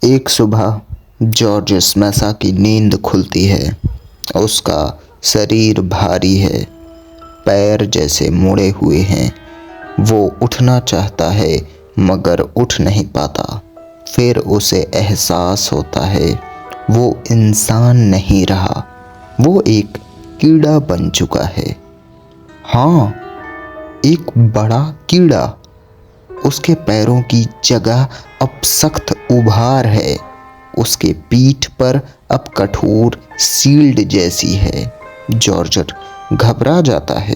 एक सुबह जॉर्ज मैसा की नींद खुलती है। उसका शरीर भारी है, पैर जैसे मुड़े हुए हैं। वो उठना चाहता है मगर उठ नहीं पाता। फिर उसे एहसास होता है वो इंसान नहीं रहा, वो एक कीड़ा बन चुका है। हाँ, एक बड़ा कीड़ा। उसके पैरों की जगह अब सख्त उभार है। उसके पीठ पर अब कठोर सील्ड जैसी है। जॉर्ज घबरा जाता है।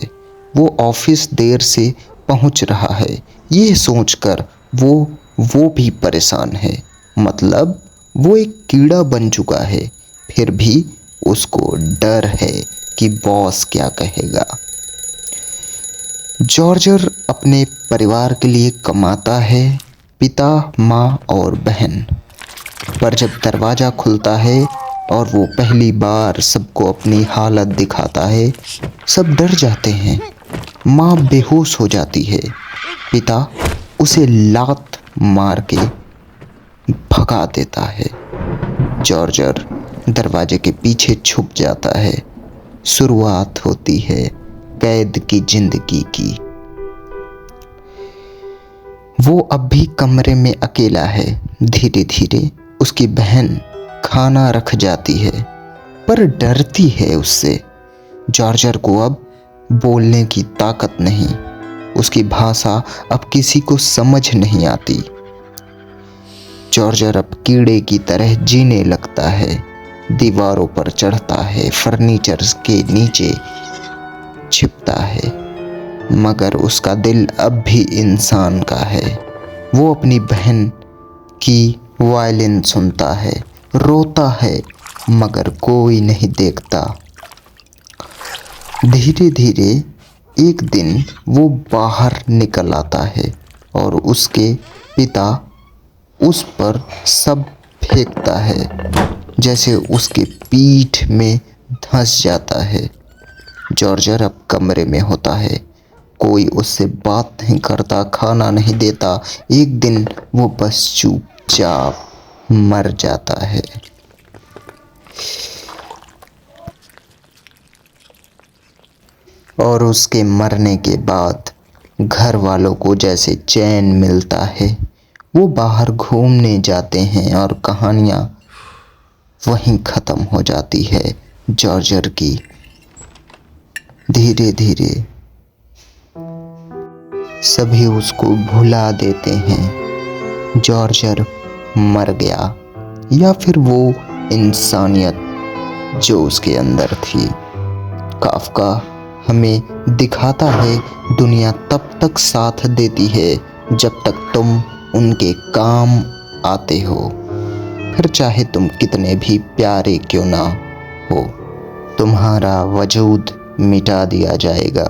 वो ऑफिस देर से पहुंच रहा है, ये सोचकर वो भी परेशान है। मतलब वो एक कीड़ा बन चुका है, फिर भी उसको डर है कि बॉस क्या कहेगा। जॉर्जर अपने परिवार के लिए कमाता है, पिता, माँ और बहन। पर जब दरवाज़ा खुलता है और वो पहली बार सबको अपनी हालत दिखाता है, सब डर जाते हैं। माँ बेहोश हो जाती है, पिता उसे लात मार के भगा देता है। जॉर्जर दरवाजे के पीछे छुप जाता है। शुरुआत होती है कैद की जिंदगी की। वो अब भी कमरे में अकेला है। धीरे धीरे उसकी बहन खाना रख जाती है, पर डरती है उससे। जॉर्जर को अब बोलने की ताकत नहीं, उसकी भाषा अब किसी को समझ नहीं आती। जॉर्जर अब कीड़े की तरह जीने लगता है, दीवारों पर चढ़ता है, फर्नीचर के नीचे छिपता है, मगर उसका दिल अब भी इंसान का है। वो अपनी बहन की वायलिन सुनता है, रोता है, मगर कोई नहीं देखता। धीरे धीरे एक दिन वो बाहर निकल आता है और उसके पिता उस पर सब फेंकता है, जैसे उसके पीठ में धंस जाता है। जॉर्जर अब कमरे में होता है, कोई उससे बात नहीं करता, खाना नहीं देता। एक दिन वो बस चुपचाप मर जाता है। और उसके मरने के बाद घर वालों को जैसे चैन मिलता है। वो बाहर घूमने जाते हैं और कहानियाँ वहीं ख़त्म हो जाती है जॉर्जर की। धीरे धीरे सभी उसको भुला देते हैं। जॉर्जर मर गया, या फिर वो इंसानियत जो उसके अंदर थी। काफ्का हमें दिखाता है दुनिया तब तक साथ देती है जब तक तुम उनके काम आते हो, फिर चाहे तुम कितने भी प्यारे क्यों ना हो, तुम्हारा वजूद मिटा दिया जाएगा।